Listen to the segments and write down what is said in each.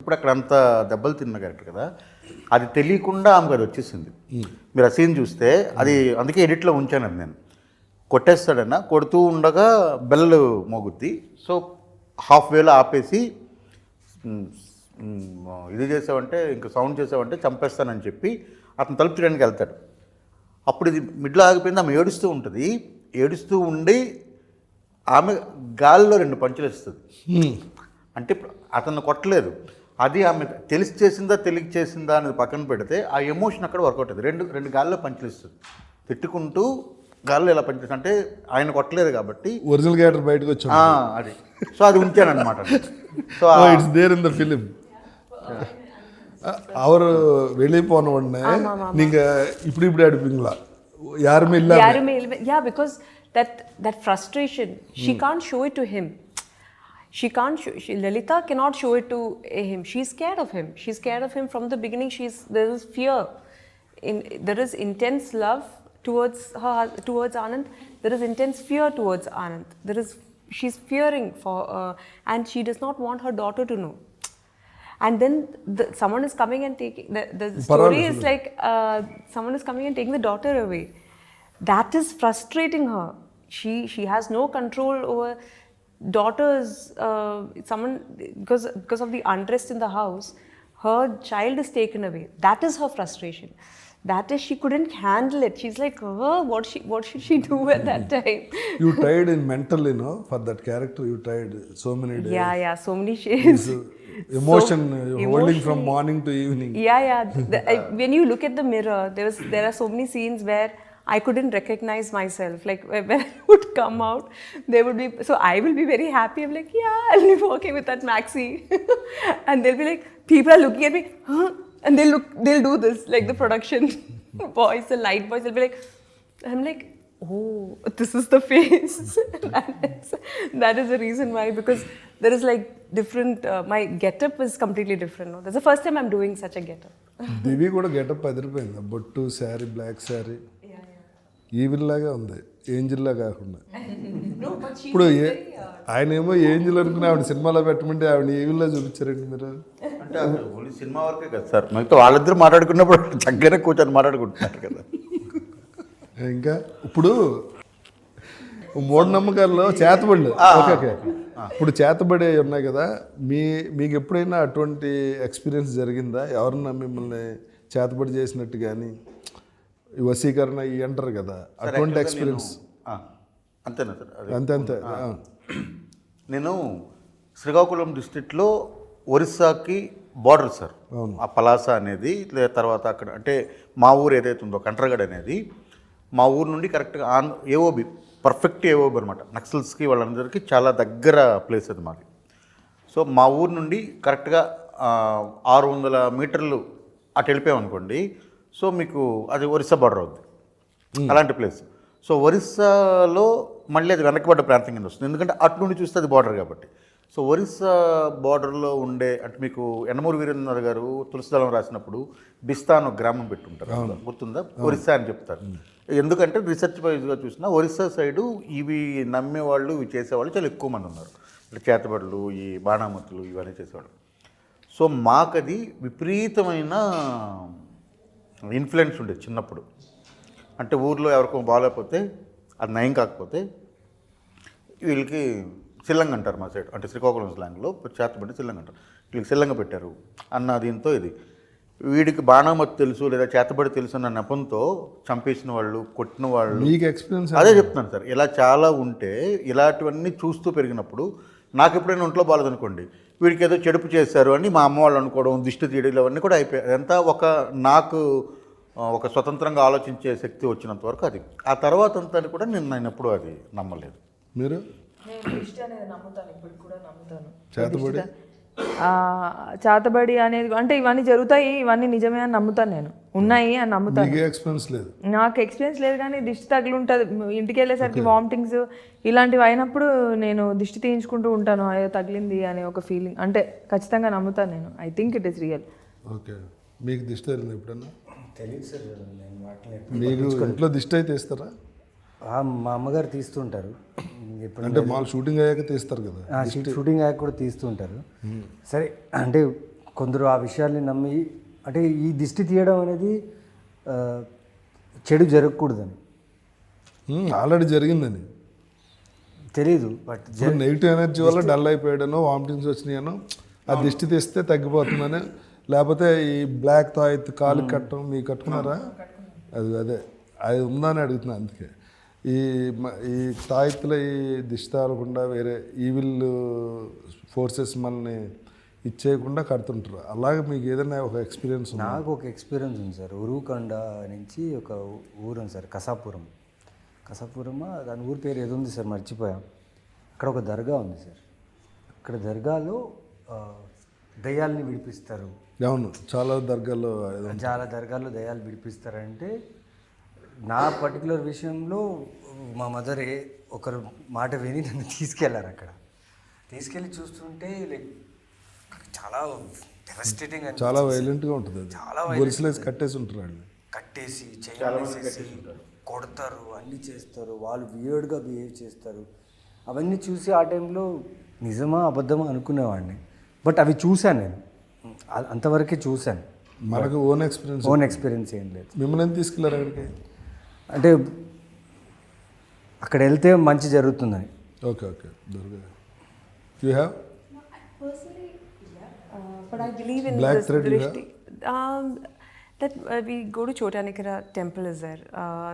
ఇప్పుడు అక్కడ అంత దెబ్బలు తిన్న క్యారెక్టర్ కదా, అది తెలియకుండా ఆమెకు అది వచ్చేసింది. మీరు ఆ సీన్ చూస్తే అది అందుకే ఎడిట్లో ఉంచాను అది. నేను కొట్టేస్తాడన్నా, కొడుతూ ఉండగా బెల్ మోగుద్ది. సో హాఫ్ వేలో ఆపేసి ఇది చేసావంటే ఇంకా సౌండ్ చేసావంటే చంపేస్తానని చెప్పి అతను తలుపు తీయడానికి వెళ్తాడు. అప్పుడు ఇది మిడ్లో ఆగిపోయింది. ఆమె ఏడుస్తూ ఉంటుంది. ఏడుస్తూ ఉండి ఆమె గాలిలో 2 పంచులు ఇస్తుంది. అంటే ఇప్పుడు అతను కొట్టలేదు, అది ఆమె తెలిసి చేసిందా తెలియక చేసిందా అనేది పక్కన పెడితే ఆ ఎమోషన్ అక్కడ వర్కౌట్ అవుతుంది. రెండు గాల్లో పంచులు ఇస్తుంది, తిట్టుకుంటూ గాల్లో ఇలా పంచులు. అంటే ఆయన కొట్టలేదు కాబట్టి ఒరిజినల్ క్యారెక్టర్ బయటకు వచ్చి అది. సో అది ఉంచాను అనమాట. So it's there in the film. அவர் வெளியே போன உடனே நீங்க இப்படி அடிப்பீங்களா? யாருமே இல்ல. Yeah, because that frustration she can't show it to him. Lalita cannot show it to him. She's scared of him. She's scared of him from the beginning. There is fear. There is intense love towards Anand. There is intense fear towards Anand. She's fearing for and she does not want her daughter to know. And then someone is coming and taking the story is like someone is coming and taking the daughter away. That is frustrating her. She has no control over daughters. Someone because of the unrest in the house, her child is taken away. That is her frustration. That is, she couldn't handle it. She's like, oh, what should she do at that time? You tried in mental, for that character. You tried so many days. Yeah, so many shades. Emotion holding from morning to evening. Yeah. When you look at the mirror, there are so many scenes where I couldn't recognize myself. Like when I would come out, there would be, so I will be very happy. I'm like, yeah, I'll be working with that maxi. And they'll be like, people are looking at me, huh? And they'll do this, like the production boys, the light boys, they'll be like, I'm like, oh, this is the face. that is the reason why, because there is like different, my getup is completely different. No? That's the first time I'm doing such a getup. Divi kuda getup adiripoyindi. Bottu saree, black saree. Evil లాగా ఉంది, angel లా కాకుండా. ఇప్పుడు ఆయన angel అనుకుని ఆవిడ సినిమాలో పెట్టమంటే ఆవిడ ఈవిల్ లా చూపించారండి మీరు. అంటే ఓన్లీ సినిమా వరకే కదా సార్, మిగతా వాళ్ళిద్దరు మాట్లాడుకున్నప్పుడు చక్కగా కూర్చొని మాట్లాడుకుంటున్నారు కదా. ఇంకా ఇప్పుడు మూఢనమ్మకాల్లో చేతబడులు ఓకే. ఇప్పుడు చేతబడి ఉన్నాయి కదా, మీకు ఎప్పుడైనా అటువంటి ఎక్స్పీరియన్స్ జరిగిందా? ఎవరన్నా మిమ్మల్ని చేతబడి చేసినట్టు కానీ, వశీకరణ అంటారు కదా, అటువంటి ఎక్స్పీరియన్స్? అంతేనా సార్? అంతే. నేను శ్రీకాకుళం డిస్ట్రిక్ట్లో ఒరిస్సాకి బార్డర్ సార్, ఆ పలాస అనేది. తర్వాత అక్కడ అంటే మా ఊరు ఏదైతే ఉందో కంట్రగడ్ అనేది, మా ఊరు నుండి కరెక్ట్గా ఏఓబి, పర్ఫెక్ట్ ఏఓబి అనమాట. నక్సల్స్కి వాళ్ళందరికీ చాలా దగ్గర ప్లేస్ అది మాది. సో మా ఊరు నుండి కరెక్ట్గా 600 మీటర్లు అటు వెళ్ళిపోయామనుకోండి, సో మీకు అది ఒరిస్సా బార్డర్ అవుద్ది, అలాంటి ప్లేస్. సో ఒరిస్సాలో మళ్ళీ అది వెనకబడ్డ ప్రాంతం కింద వస్తుంది, ఎందుకంటే అటు నుండి చూస్తే అది బార్డర్ కాబట్టి. సో ఒరిస్సా బార్డర్లో ఉండే అంటే మీకు యనమూరి వీరేంద్ర గారు తులసిదళం రాసినప్పుడు బిస్తాన్ ఒక గ్రామం పెట్టుంటారు, గుర్తుందా? ఒరిస్సా అని చెప్తారు. ఎందుకంటే రీసెర్చ్ వైజ్గా చూసినా ఒరిస్సా సైడు ఇవి నమ్మేవాళ్ళు, ఇవి చేసేవాళ్ళు చాలా ఎక్కువ మంది ఉన్నారు. అంటే చేతబడులు, ఈ బాణామతులు ఇవన్నీ చేసేవాళ్ళు. సో మాకది విపరీతమైన ఇన్ఫ్లుయెన్స్ ఉండేది చిన్నప్పుడు. అంటే ఊర్లో ఎవరికో బాగాలేకపోతే, అది నయం కాకపోతే వీళ్ళకి సిల్లంగ అంటారు మా సైడ్, అంటే శ్రీకాకుళం స్లాంగ్లో చేతబడి సిల్లంగ అంటారు. వీళ్ళకి సిల్లంగ పెట్టారు అన్న దీంతో ఇది వీడికి బాణామతి తెలుసు లేదా చేతబడి తెలుసు అన్న నెపంతో చంపేసిన వాళ్ళు, కొట్టిన వాళ్ళు. మీకు ఎక్స్పీరియన్స్? అదే చెప్తున్నాను సార్, ఇలా చాలా ఉంటే ఇలాంటివన్నీ చూస్తూ పెరిగినప్పుడు నాకు ఎప్పుడైనా ఒంట్లో బాగాలేదనుకోండి, వీడికి ఏదో చెడుపు చేశారు అని మా అమ్మ వాళ్ళు అనుకోవడం, దిష్టి తీయడం, ఇవన్నీ కూడా అయిపోయాయి. అదంతా నాకు ఒక స్వతంత్రంగా ఆలోచించే శక్తి వచ్చినంత వరకు అది. ఆ తర్వాత అంతా కూడా నేను ఎప్పుడూ అది నమ్మలేదు. మీరు? చేతబడి అనేది అంటే ఇవన్నీ జరుగుతాయి, ఇవన్నీ నిజమే అని నమ్ముతాను, నేను ఉన్నాయి అని నమ్ముతాను. నాకు ఎక్స్పీరియన్స్ లేదు, కానీ దిష్టి తగిలి ఉంటుంది. ఇంటికి వెళ్ళేసరికి వామిటింగ్స్ ఇలాంటివి అయినప్పుడు నేను దిష్టి తీయించుకుంటూ ఉంటాను, అయ్యో తగిలింది అనే ఒక ఫీలింగ్. అంటే ఖచ్చితంగా నమ్ముతాను నేను. I think it is real. Okay. మీకు దిష్టి తగిలింది ఎప్పుడన్నా? తెలియదు సార్, నేను వాటిని మీరు ఇంట్లో దిష్టి అయితే తీస్తారా? మా అమ్మగారు తీస్తుంటారు. అంటే మాల్ షూటింగ్ అయ్యాక తీస్తారు కదా? షూటింగ్ అయ్యాక కూడా తీస్తుంటారు. సరే, అంటే కొందరు ఆ విషయాల్ని నమ్మి అంటే ఈ దిష్టి తీయడం అనేది చెడు జరగకూడదని ఆల్రెడీ జరిగిందని. తెలీదు, బట్ నెగిటివ్ ఎనర్జీ వల్ల డల్ అయిపోయాడనో, వామిటింగ్స్ వచ్చినాయనో, ఆ దిష్టి తీస్తే తగ్గిపోతుందని. లేకపోతే ఈ బ్లాక్ తాయిత్ కాలు కట్టడం మీకు కట్టుకున్నారా? అదే అది ఉందని అడుగుతున్నా. అందుకే ఈ తాయిత్తులో ఈ దిష్టి తాగకుండా వేరే ఈవిల్ ఫోర్సెస్ మనల్ని ఇచ్చేయకుండా కడుతుంటారు. అలాగే మీకు ఏదైనా ఒక ఎక్స్పీరియన్స్ ఉందా? నాకు ఒక ఎక్స్పీరియన్స్ ఉంది సార్. ఉరుకొండ నుంచి ఒక ఊరు ఉంది సార్, కసాపురం. దాని ఊరి పేరు ఏదో ఉంది సార్, మర్చిపోయాం. అక్కడ ఒక దర్గా ఉంది సార్. అక్కడ దర్గాలో దయ్యాల్ని విడిపిస్తారు. అవును, చాలా దర్గాల్లో దయ్యాలు విడిపిస్తారంటే, నా పర్టికులర్ విషయంలో మా మదర్ ఒకరు మాట విని నన్ను తీసుకెళ్లారు. అక్కడ తీసుకెళ్ళి చూస్తుంటే లైక్ చాలా డెవస్టేటింగ్, చాలా వైలెంట్గా ఉంటుంది. అది చాలా గొలుసులేసి కట్టేసి ఉంటారు వాళ్ళు. కట్టేసి చేసి కొడతారు, అన్నీ చేస్తారు. వాళ్ళు వియర్డ్గా బిహేవ్ చేస్తారు. అవన్నీ చూసి ఆ టైంలో నిజమా అబద్ధమా అనుకునేవాడిని. బట్ అవి చూశాను నేను, అంతవరకే చూశాను. మనకు ఓన్ ఎక్స్పీరియన్స్ ఏం లేదు. మిమ్మల్ని ఏం తీసుకెళ్ళారు అక్కడికి? అంటే అక్కడ వెళ్తే మంచి జరుగుతుందని. Okay Durga, you have but I believe in Black this thread you drishti. That we go to Chotanikara temple is there.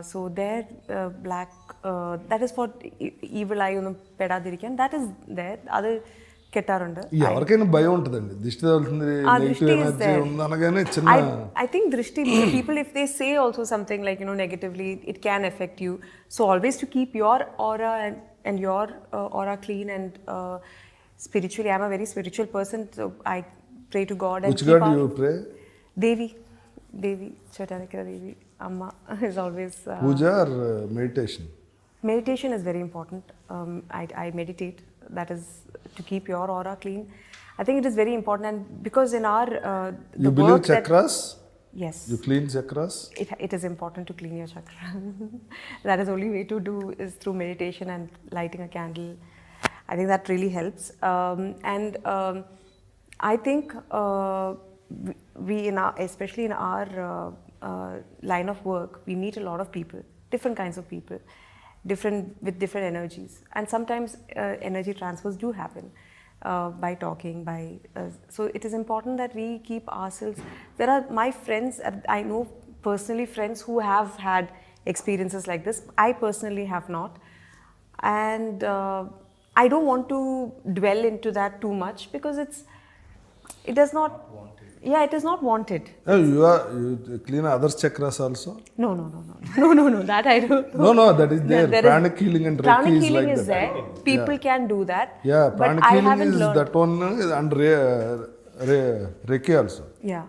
So there black that is for evil eye on peda dirikan. That is there. Other kettarunda. ఎవరికైనా భయం ఉంటుందండి, దిష్టి తగులుతుంది, negative energy ఉంది అనగానే చిన్న. I think drishti people, if they say also something like, you know, negatively, it can affect you. So always to keep your aura and your aura clean and spiritually. I'm a very spiritual person, so I pray to God. And which God do you pray? Devi, Chotanikara Devi, Amma is always. Puja or meditation? Meditation is very important. I meditate. That is to keep your aura clean. I think it is very important, and because in our you believe chakras? Yes. You clean chakras? It is important to clean your chakra. That is only way to do is through meditation and lighting a candle. I think that really helps. I think we especially in our line of work, we meet a lot of people, different kinds of people, with different energies, and sometimes energy transfers do happen by talking. So it is important that we keep ourselves. There are my friends, I know personally friends who have had experiences like this. I personally have not, and I don't want to dwell into that too much because it does not. Yeah, it is not wanted. Oh, you clean other chakras also? No. That I don't know. No, that is there. Pranic healing and Reiki is like is that. there. People can do that. Yeah, but pranic I healing haven't is learned. that one and Reiki also. Yeah.